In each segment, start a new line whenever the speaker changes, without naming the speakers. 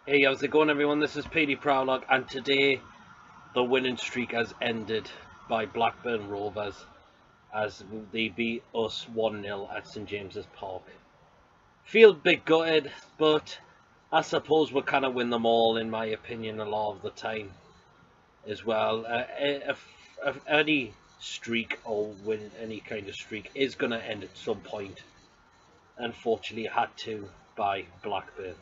Hey, how's it going, everyone? This is PD Prowlog, and today the winning streak has ended by Blackburn Rovers as they beat us 1-0 at St James's Park. Feel a bit gutted, but I suppose we'll kind of win them all, in my opinion, a lot of the time as well. If any streak or win any kind of streak is going to end at some point. Unfortunately, it had to by Blackburn.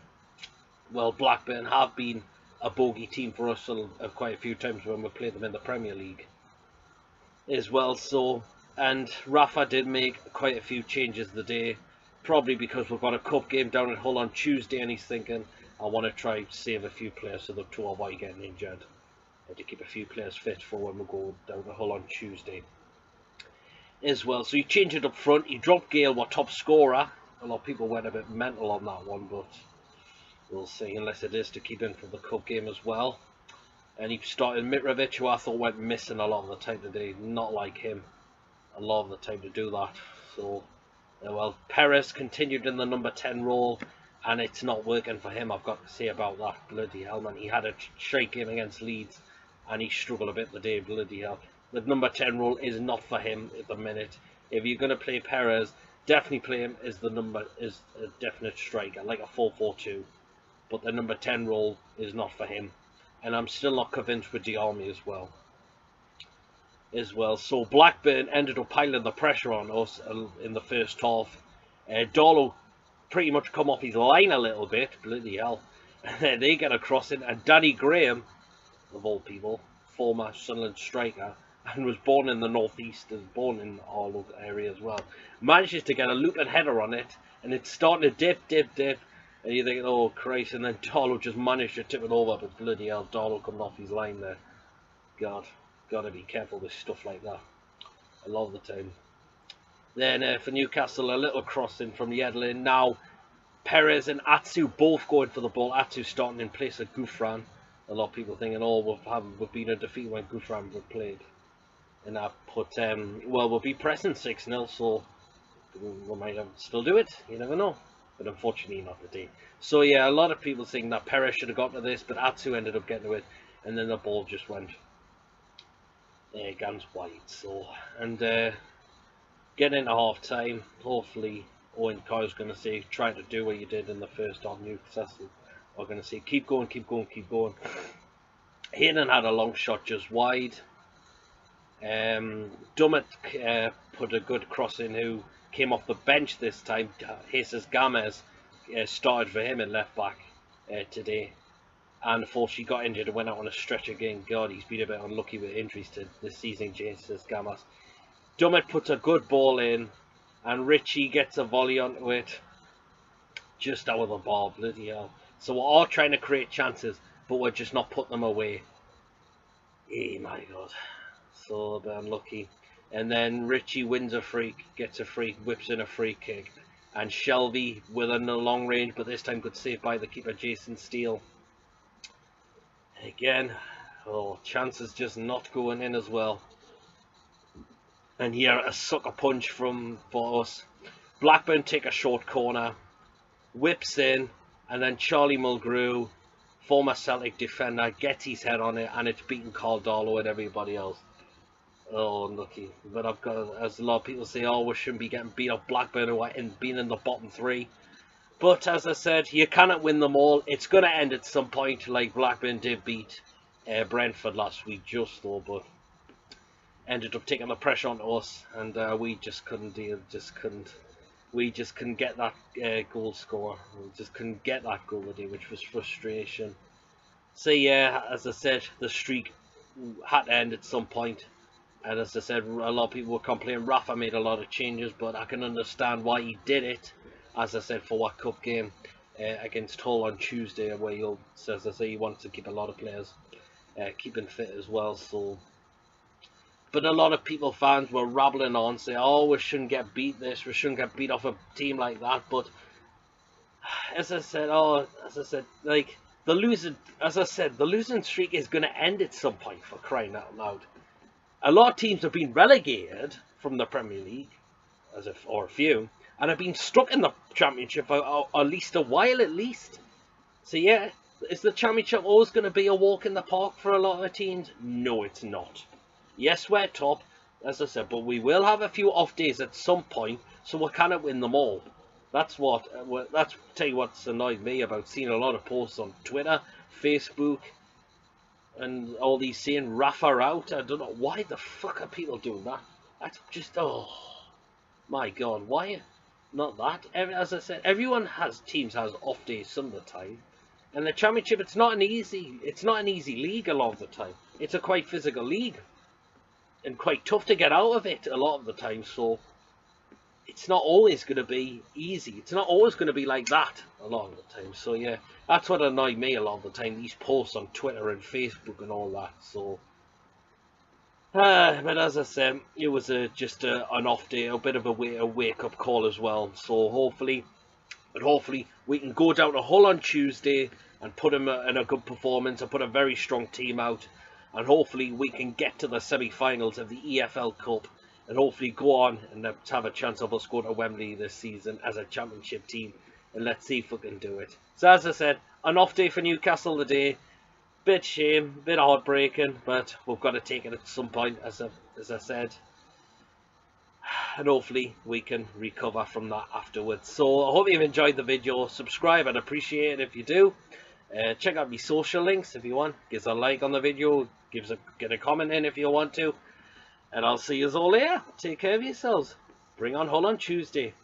Well, Blackburn have been a bogey team for us quite a few times when we played them in the Premier League as well. So, and Rafa did make quite a few changes the day, probably because we've got a cup game down at Hull on Tuesday, and he's thinking, I want to try save a few players so that to avoid getting injured, and to keep a few players fit for when we go down to Hull on Tuesday as well. So he changed it up front. He dropped Gale, our top scorer. A lot of people went a bit mental on that one, but we'll see, unless it is to keep in for the cup game as well. And he started Mitrovic, who I thought went missing a lot of the time today. Not like him a lot of the time to do that. So, well, Perez continued in the number 10 role, and it's not working for him, I've got to say about that. Bloody hell, man. He had a straight game against Leeds, and he struggled a bit today. Bloody hell. The number 10 role is not for him at the minute. If you're going to play Perez, definitely play him as a definite striker, like a 4-4-2. But the number 10 role is not for him, and I'm still not convinced with Diarmi as well. So Blackburn ended up piling the pressure on us in the first half. Darlow pretty much come off his line a little bit, bloody hell. They get a crossing, and Danny Graham, of all people, former Sunderland striker, and was born in the northeast, and born in our local area as well, manages to get a looping header on it, and it's starting to dip. And you're thinking, oh Christ, and then Darlow just managed to tip it over, but bloody hell, Darlow coming off his line there. God, gotta be careful with stuff like that a lot of the time. Then for Newcastle, a little crossing from Yedlin. Now Perez and Atsu both going for the ball. Atsu starting in place of Gouffran. A lot of people thinking, oh, we've been a defeat when Gouffran was played. And I put, well, we'll be pressing 6-0, so we might still do it. You never know. But unfortunately not today. So yeah, a lot of people think that Perez should have gotten to this, but Atsu ended up getting to it, and then the ball just went guns wide. So, and getting into half time, hopefully Owen Carr's going to say, try to do what you did in the first half. Newcastle are going to say, keep going. Hayden had a long shot just wide. Dummett put a good cross in, who came off the bench this time. Jesus Gomez started for him in left back today, and unfortunately got injured and went out on a stretch again. God, he's been a bit unlucky with injuries to this season, Jesus Gomez. Dummett puts a good ball in, and Richie gets a volley onto it, just out of the bar. Bloody hell. So we're all trying to create chances, but we're just not putting them away. Hey, my God. So a bit unlucky. And then Richie wins a free, gets a free, whips in a free kick. And Shelby with a long range, but this time good save by the keeper, Jason Steele. Again, oh, chances just not going in as well. And here a sucker punch for us. Blackburn take a short corner, whips in, and then Charlie Mulgrew, former Celtic defender, gets his head on it, and it's beating Carl Darlow and everybody else. Oh, unlucky. But I've got, as a lot of people say, oh, we shouldn't be getting beat up Blackburn or being in the bottom 3. But as I said, you cannot win them all. It's going to end at some point, like Blackburn did beat Brentford last week, just though, but ended up taking the pressure onto us, and we just couldn't deal. We just couldn't get that goal score. We just couldn't get that goal today, which was frustration. So yeah, as I said, the streak had to end at some point. And as I said, a lot of people were complaining Rafa made a lot of changes, but I can understand why he did it. As I said, for what cup game against Hull on Tuesday, where he'll, as I say, he wants to keep a lot of players keeping fit as well. So, but a lot of people, fans, were rabbling on, saying, "Oh, we shouldn't get beat this, we shouldn't get beat off a team like that." But as I said, like the losing streak is going to end at some point, for crying out loud. A lot of teams have been relegated from the Premier League, or a few, and have been stuck in the Championship for at least a while, at least. So yeah, Is the Championship always going to be a walk in the park for a lot of teams? No, it's not. Yes, we're top, as I said, but we will have a few off days at some point, so we cannot win them all. That's what. That's tell you what's annoyed me about seeing a lot of posts on Twitter, Facebook, and all these saying Rafa out. I don't know why the fuck are people doing that. That's just, oh my god, why not that? As I said, everyone has off days some of the time, and the Championship, it's not an easy league a lot of the time. It's a quite physical league and quite tough to get out of it a lot of the time. So it's not always going to be easy. It's not always going to be like that a lot of the time. So yeah, that's what annoyed me a lot of the time. These posts on Twitter and Facebook and all that. So. But as I said, it was just an off day, a bit of a wake-up call as well. So hopefully we can go down to Hull on Tuesday and put him in a good performance and put a very strong team out. And hopefully we can get to the semi-finals of the EFL Cup and hopefully go on and have a chance of us going to Wembley this season as a Championship team. And let's see if we can do it. So as I said, an off day for Newcastle today. Bit shame, bit heartbreaking, but we've got to take it at some point, as I said, and hopefully we can recover from that afterwards. So I hope you've enjoyed the video. Subscribe, I'd appreciate it if you do. Check out my social links if you want. Give us a like on the video, get a comment in if you want to, and I'll see you all later. Take care of yourselves. Bring on Hull on Tuesday.